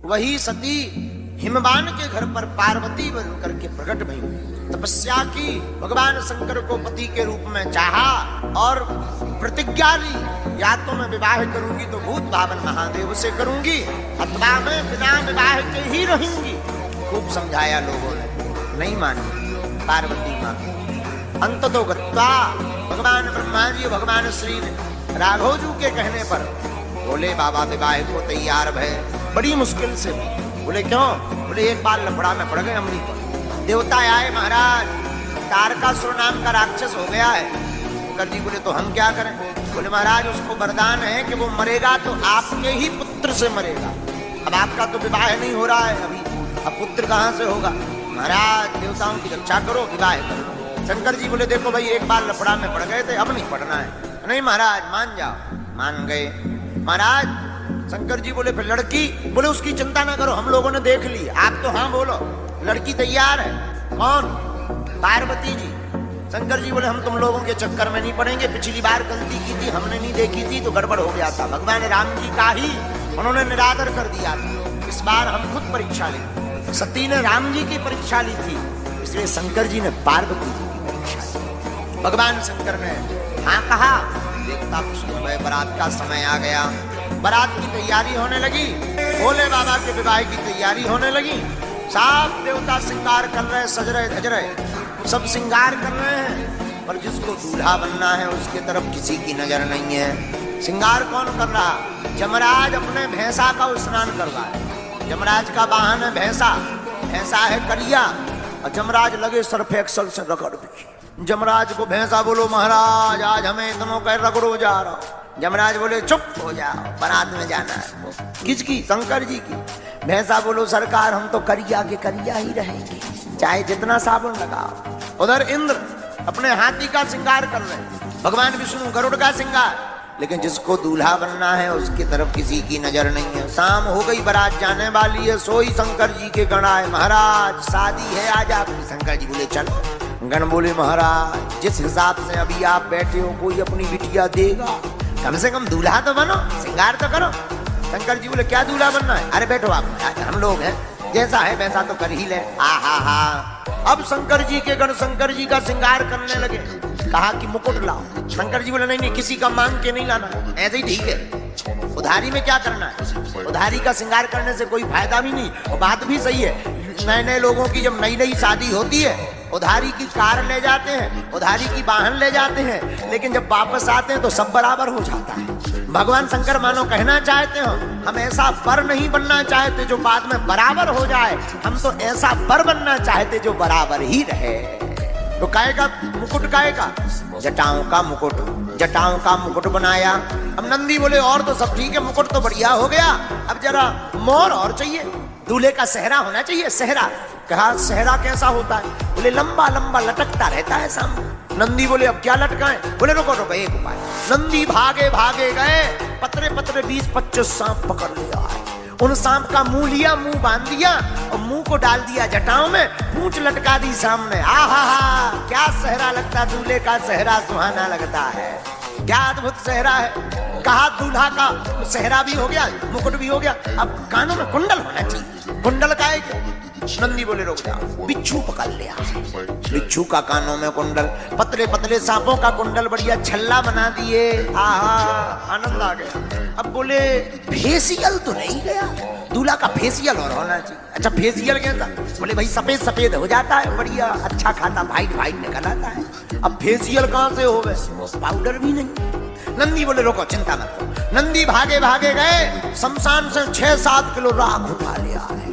वही सती हिमवान के घर पर पार्वती बन करके प्रकट भई, तपस्या की, भगवान शंकर को पति के रूप में चाहा और प्रतिज्ञा ली, या तो मैं विवाह करूंगी तो भूत भावन महादेव से करूंगी, अथवा मैं बिना विवाह के ही रहूंगी। खूब समझाया लोगों ने, नहीं मानी पार्वती मां। अंततो गत्वा भगवान ब्रह्मा जी भगवान श्री ने राघव जी के कहने पर बोले बाबा विवाह को तैयार भय, बड़ी मुश्किल से। बोले क्यों? बोले एक बार लफड़ा में पड़ गए अमृत पर, देवता आए महाराज, तारकासुर नाम का राक्षस हो गया है। शंकर जी बोले तो हम क्या करें? बोले महाराज उसको वरदान है कि वो मरेगा तो आपके ही पुत्र से मरेगा। अब आपका तो विवाह नहीं हो रहा है अभी, अब पुत्र कहाँ से होगा? महाराज देवताओं की रक्षा करो, विवाह करो। शंकर जी बोले देखो भाई एक बार लफड़ा में पड़ गए थे, अब नहीं पड़ना है। नहीं महाराज मान जाओ। मान गए महाराज। शंकर जी बोले फिर लड़की? बोले उसकी चिंता ना करो, हम लोगों ने देख ली, आप तो हाँ बोलो, लड़की तैयार है। कौन? पार्वती जी। शंकर जी बोले हम तुम लोगों के चक्कर में नहीं पड़ेंगे, पिछली बार गलती की थी, हमने नहीं देखी थी तो गड़बड़ हो गया था, भगवान राम जी का ही उन्होंने निरादर कर दिया था, इस बार हम खुद परीक्षा लें। सती ने राम जी की परीक्षा ली थी, इसलिए शंकर जी ने पार्वती जी की परीक्षा ली। भगवान शंकर ने हाँ कहा, देखता कुछ नहीं, बारात का समय आ गया, बारात की तैयारी होने लगी, भोले बाबा के विवाह की तैयारी होने लगी। सब देवता श्रृंगार कर रहे, सज रहे, धज रहे, सब श्रृंगार कर रहे हैं, पर जिसको दूल्हा बनना है उसके तरफ किसी की नजर नहीं है। श्रृंगार कौन कर रहा? जमराज अपने भैंसा का स्नान कर रहा है। जमराज का वाहन है भैंसा, भैंसा है करिया, और जमराज लगे सर्फ एक्सल से रगड़ भी। जमराज को भैंसा बोलो महाराज आज हमें इतनों का रगड़ो जा रहा हो। जमराज बोले चुप हो जाओ, बारात में जाना है। किसकी? शंकर जी की। भैंसा बोलो सरकार हम तो करिया के करिया ही रहेंगे, चाहे जितना साबुन लगाओ। उधर इंद्र अपने हाथी का श्रृंगार कर रहे हैं, भगवान विष्णु गरुड़ का श्रृंगार, लेकिन जिसको दूल्हा बनना है उसकी तरफ किसी की नजर नहीं है। शाम हो गई, बारात जाने वाली है, सोई शंकर जी के गण आए, महाराज शादी है आज आपकी। शंकर जी बोले चलो। गण बोले महाराज जिस हिसाब से अभी आप बैठे हो कोई अपनी बिटिया देगा, कम से कम दूल्हा तो बनो, श्रृंगार तो करो। शंकर जी बोले क्या दूल्हा बनना है? अरे बैठो आप, हम लोग हैं, जैसा है वैसा तो कर ही ले। अब शंकर जी के गण शंकर जी का श्रृंगार करने लगे। कहा कि मुकुट लाओ। शंकर जी बोले नहीं नहीं, किसी का मांग के नहीं लाना, ऐसे ही ठीक है। उधारी में क्या करना है? उधारी का श्रृंगार करने से कोई फायदा भी नहीं, और बात भी सही है। नए नए लोगों की जब नई नई शादी होती है, उधारी की कार ले जाते हैं, उधारी की वाहन ले जाते हैं, लेकिन जब वापस आते हैं तो सब बराबर हो जाता है। भगवान शंकर मानो कहना चाहते हो हम ऐसा वर नहीं बनना चाहते जो बाद में बराबर हो जाए, हम तो ऐसा वर बनना चाहते जो बराबर ही रहे। तो काहे का मुकुट? काहे का? जटाओं का मुकुट। जटाओं का मुकुट बनाया। अब नंदी बोले और तो सब ठीक है, मुकुट तो बढ़िया हो गया, अब जरा मोर और चाहिए, दूल्हे का सेहरा होना चाहिए। सेहरा? कहा सेहरा कैसा होता है? बोले लंबा लंबा लटकता रहता है सामने। नंदी बोले अब क्या लटकाएं? बोले रुको रुको एक उपाय। नंदी भागे भागे गए, पतरे पतरे 20-25 सांप पकड़ लिया। उन सांप का मुंह लिया, मुंह बांध दिया और मुंह को डाल दिया जटाओं में, पूंछ लटका दी सामने। आहा हा क्या सेहरा लगता, दूल्हे का सेहरा सुहाना लगता है, क्या अद्भुत सेहरा है। कहा दूल्हा का सेहरा भी हो गया, मुकुट भी हो गया, अब कानों में कुंडल होना चाहिए। कुंडल का है? नंदी बोले रुक जाओ, बिच्छू पकड़ लिया। बिच्छू का कानों में कुंडल, पतले पतले सांपों का कुंडल बढ़िया छल्ला बना दिए। आहा आनंद आ गया। अब बोले फेसियल तो नहीं गया, दूल्हा का फेसियल और होना चाहिए। अच्छा फेसियल कैसा? बोले भाई सफेद सफेद हो जाता है, बढ़िया अच्छा खाता व्हाइट व्हाइट निकल आता है। अब फेसियल कहाँ से हो गए? पाउडर भी नहीं। नंदी बोले रोको चिंता मत करो। नंदी भागे भागे गए, शमशान से 6-7 किलो राख उठा लिया है।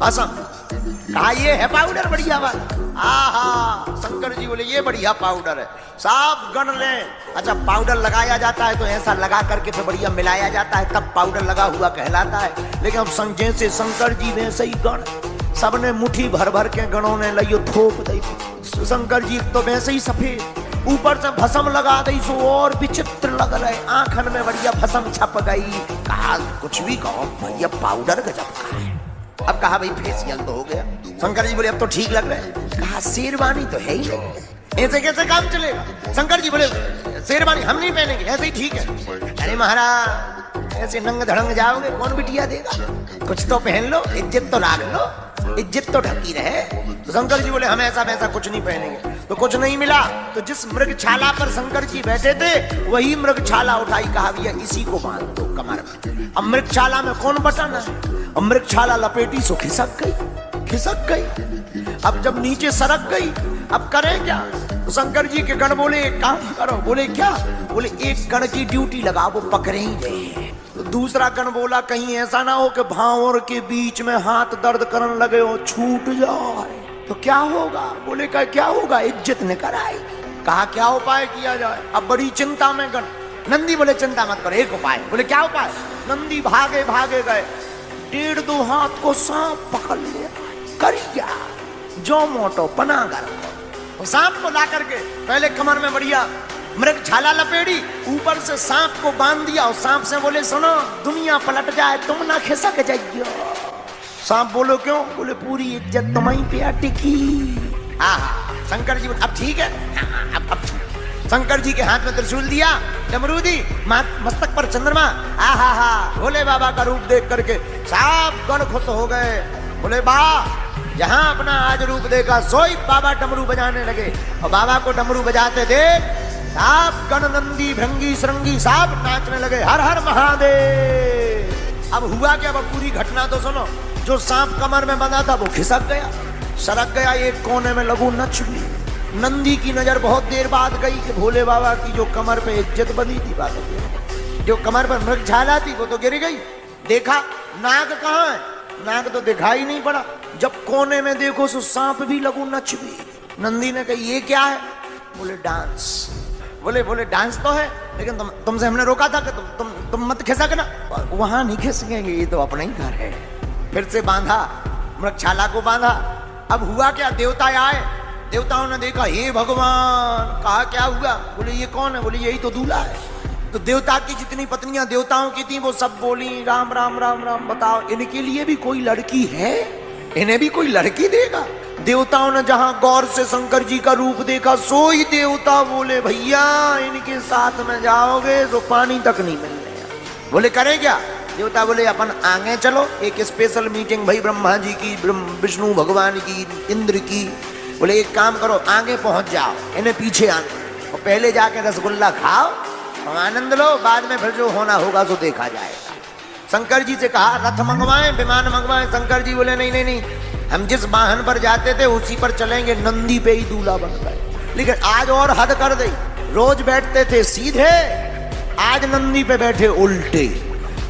कहा ये है पाउडर बढ़िया वाला। आहा शंकर जी बोले ये बढ़िया पाउडर है, साफ गण ले। अच्छा पाउडर लगाया जाता है तो ऐसा लगा करके फिर बढ़िया मिलाया जाता है, तब पाउडर लगा हुआ कहलाता है। लेकिन अब जैसे शंकर जी वैसे ही गण, सबने मुट्ठी भर भर के गणों ने लियो थोप दी। शंकर जी तो वैसे ही सफेद, ऊपर से भस्म लगा दी सो और विचित्र लग रहे, आंखन में बढ़िया भस्म छप गई। कहा कुछ भी कहो भैया पाउडर गजब का है। अब कहा भाई फेसियल तो हो गया। शंकर जी बोले अब तो ठीक लग रहा है। कहा शेरवानी तो है ही नहीं, ऐसे कैसे काम चलेगा? शंकर जी बोले शेरवानी हम नहीं पहनेंगे, ऐसे ही ठीक है। अरे महाराज ऐसे नंग धड़ंग जाओगे कौन बिटिया देगा? कुछ तो पहन लो, इज्जत तो लाग लो, इज्जत तो ढकी रहे। तो शंकर जी बोले हम ऐसा वैसा कुछ नहीं पहनेंगे। तो कुछ नहीं मिला तो जिस मृगछाला पर शंकर जी बैठे थे वही मृगछाला उठाई, कहा भैया इसी को बांध दो कमर में। अब मृगछाला में कौन बटाना है, अब मृगछाला लपेटी सो खिसक गई। अब जब नीचे सरक गई अब करे क्या, तो शंकर जी के गण बोले एक काम करो। बोले क्या, बोले एक गण की ड्यूटी लगा, वो पकड़े ही गए। तो दूसरा गण बोला कहीं ऐसा ना हो कि भावर के बीच में हाथ दर्द करने लगे हो, छूट जाए तो क्या होगा। बोले क्या होगा, इज्जत न कराई। कहा क्या उपाय किया जाए। अब बड़ी चिंता में गण। नंदी बोले चिंता मत करो, एक उपाय। बोले क्या उपाय। नंदी भागे गए, 1.5-2 हाथ को सांप पकड़ लिया, करिया जो मोटो पनागर वो सांप को ला करके पहले कमर में बढ़िया मृगछाला लपेड़ी, ऊपर से सांप को बांध दिया और सांप से बोले सुनो दुनिया पलट जाए तुम ना खिसक जाइयो। सांप बोलो क्यों, बोले पूरी इज्जत तुम्हारी पे अटकी। शंकर जी अब ठीक है, अब शंकर जी के हाथ में त्रिशूल दिया, डमरू दी, मस्तक पर चंद्रमा। भोले बाबा का रूप देख करके सब गण खुश हो गए। बोले बा जहां अपना आज रूप देखा सोई बाबा डमरू बजाने लगे। और बाबा को डमरू बजाते देख सब गण नंदी भृंगी श्रृंगी सब नाचने लगे, हर हर महादेव। अब हुआ क्या, अब पूरी घटना तो सुनो। जो सांप कमर में बंधा था वो खिसक गया, सरक गया, एक कोने में लगू नच गई। नंदी की नजर बहुत देर बाद गई कि भोले बाबा की जो कमर पे इज्जत बंधी थी, बात जो कमर पर मृगछाला थी वो तो गिर गई। देखा नाग कहाँ है, नाग तो दिखाई नहीं पड़ा। जब कोने में देखो तो सांप भी लगू नच भी। नंदी ने कही ये क्या है, बोले डांस। बोले डांस तो है लेकिन तुमसे हमने रोका था कि तुम मत खिसकना। वहां नहीं खिसकेंगे, ये तो अपना ही घर है। फिर से बांधा, मृगछाला को बांधा। अब हुआ क्या, देवता आए, देवताओं ने देखा हे भगवान। कहा क्या हुआ, बोले ये कौन है, बोले यही तो दूल्हा है। तो देवता की जितनी पत्नियां देवताओं की थी वो सब बोली राम राम राम राम। बताओ इनके लिए भी कोई लड़की है, इन्हें भी कोई लड़की देगा। देवताओं ने जहां गौर से शंकर जी का रूप देखा सोई देवता बोले भैया इनके साथ में जाओगे तो पानी तक नहीं मिलने। बोले करें क्या, देवता बोले अपन आगे चलो, एक स्पेशल मीटिंग भाई ब्रह्मा जी की, विष्णु भगवान की, इंद्र की। बोले एक काम करो आगे पहुंच जाओ, इन्हें पीछे आने और पहले जाके रसगुल्ला खाओ और आनंद लो, बाद में फिर जो होना होगा तो देखा जाएगा। शंकर जी से कहा रथ मंगवाएं, विमान मंगवाएं। शंकर जी बोले नहीं, हम जिस वाहन पर जाते थे उसी पर चलेंगे, नंदी पे ही दूल्हा बन गए। लेकिन आज और हद कर दी, रोज बैठते थे सीधे, आज नंदी पे बैठे उल्टे।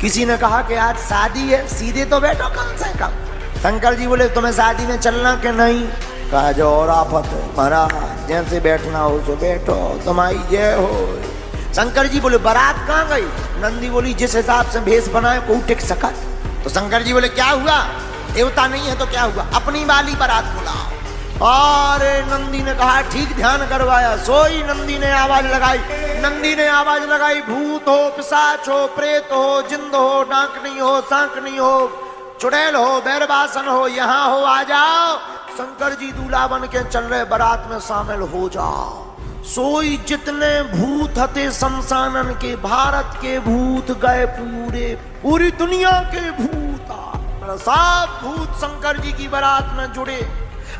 किसी ने कहा कि आज शादी है, सीधे तो बैठो कम से कम। शंकर जी बोले तुम्हें शादी में चलना कि नहीं। कहा जो और आफत है महाराज, जैसे बैठना हो तो बैठो, तुम्हारी जय हो। शंकर जी बोले बारात कहाँ गई। नंदी बोली जिस हिसाब से भेष बनाए को टिक सका। तो शंकर जी बोले क्या हुआ, देवता नहीं है तो क्या हुआ, अपनी वाली बारात बुलाओ। और नंदी ने कहा ठीक ध्यान करवाया। सोई नंदी ने आवाज लगाई, नंदी ने आवाज लगाई भूत हो, पिशाच हो, प्रेत हो, जिंद हो, डांकनी हो, सांकनी हो, चुड़ैल हो, बैरबासन हो, यहाँ हो आ जाओ। शंकर जी दूल्हा बन के चल रहे, बारात में शामिल हो जाओ। सोई जितने भूत थे शमशानन के, भारत के भूत गए पूरी दुनिया के भूत सब भूत शंकर जी की बारात में जुड़े।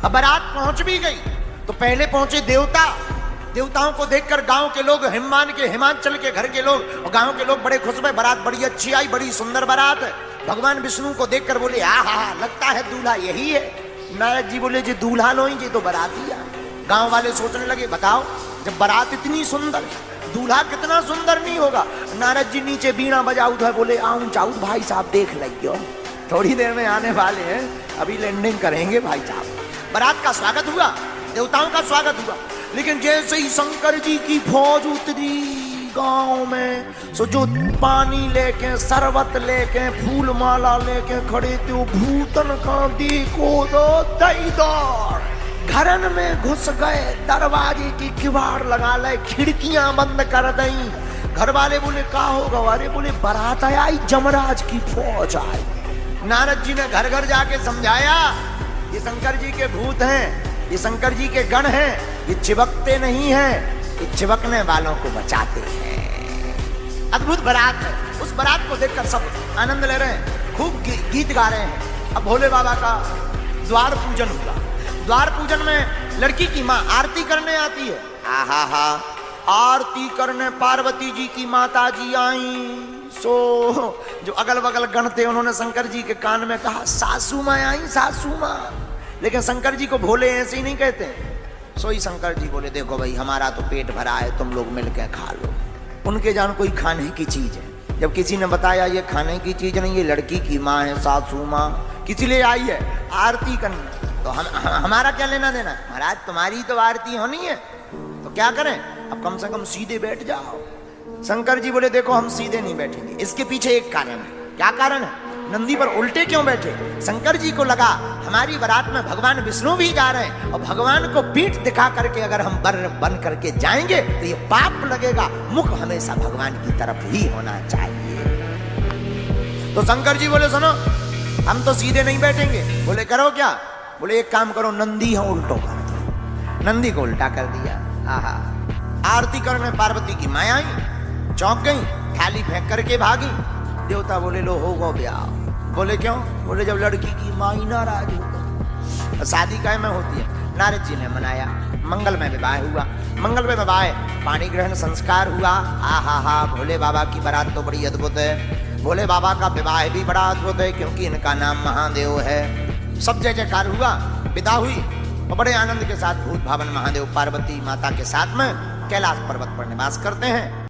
अब बारात पहुंच भी गई तो पहले पहुंचे देवता। देवताओं को देखकर गांव के लोग, हिमाचल के घर के लोग और गांव के लोग बड़े खुश हुए। बारात बड़ी अच्छी आई, बड़ी सुंदर बारात है। भगवान विष्णु को देखकर बोले आहा लगता है दूल्हा यही है। नारद जी बोले जी दूल्हा लो ही, तो बाराती है। गांव वाले सोचने लगे बताओ जब बारात इतनी सुंदर, दूल्हा कितना सुंदर नहीं होगा। नारद जी नीचे बीणा बजाऊ था, बोले आऊं चाऊ भाई साहब देख लियो, थोड़ी देर में आने वाले हैं, अभी लैंडिंग करेंगे भाई साहब। बारात का स्वागत हुआ, देवताओं का स्वागत हुआ। लेकिन जैसे ही शंकर जी की फौज उतरी गांव में, सो जो पानी लेके, शरबत लेके, फूल माला लेके खड़े थे वो भूतन का देखो तो दई दौड़ घरन में घुस गए। दरवाजे की किवाड़ लगा ले, खिड़कियां बंद कर दी। घर वाले बोले क्या होगा, वाले बोले बारात आई, जमराज की फौज आई। नारद जी ने घर घर जाके समझाया ये शंकर जी के भूत हैं, ये शंकर जी के गण हैं, ये चिपकते नहीं हैं, ये चिपकने वालों को बचाते हैं। अद्भुत बारात है। उस बारात को देखकर सब आनंद ले रहे हैं, खूब गीत गा रहे हैं। अब भोले बाबा का द्वार पूजन हुआ। द्वार पूजन में लड़की की माँ आरती करने आती है। आहा हा, आरती करने पार्वती जी की माता जी आई। सो जो अगल बगल गण थे उन्होंने शंकर जी के कान में कहा, सासू माँ आई, सासू माँ। लेकिन शंकर जी को भोले ऐसे ही नहीं कहते। सो ही शंकर जी बोले, देखो भाई हमारा तो पेट भरा है, तुम लोग मिलकर खा लो। उनके जान कोई खाने की चीज है। जब किसी ने बताया ये खाने की चीज नहीं, ये लड़की की माँ है, सासू माँ किस लिए आई है, आरती करने, तो हमारा क्या लेना देना। महाराज तुम्हारी तो आरती होनी है, तो क्या करें, अब कम से कम सीधे बैठ जाओ। शंकर जी बोले, देखो हम सीधे नहीं बैठेंगे, इसके पीछे एक कारण है। क्या कारण है, नंदी पर उल्टे क्यों बैठे। शंकर जी को लगा हमारी बारात में भगवान विष्णु भी जा रहे हैं, और भगवान को पीठ दिखा करके अगर हम बर बन करके जाएंगे तो ये पाप लगेगा। मुख हमेशा भगवान की तरफ ही होना चाहिए। तो शंकर जी बोले, सुनो हम तो सीधे नहीं बैठेंगे। बोले करो क्या, बोले एक काम करो, नंदी है उल्टो कर दो। नंदी को उल्टा कर दिया। आहा, आरती करने पार्वती की माया आई, चौंक गई, थाली फेंक करके भागी। देवता बोले, लो हो गो ब्याह। बोले क्यों, बोले जब लड़की की माँ ही नाराज हो, शादी काय में होती है। नारद जी ने मनाया, मंगल में विवाह हुआ। मंगल में विवाह, पानी ग्रहण संस्कार हुआ। आहा हा, भोले बाबा की बारात तो बड़ी अद्भुत है। भोले बाबा का विवाह भी बड़ा अद्भुत है, क्योंकि इनका नाम महादेव है। सब जय जयकार हुआ, विदा हुई, और बड़े आनंद के साथ भूत भावन महादेव पार्वती माता के साथ में कैलाश पर्वत पर निवास करते हैं।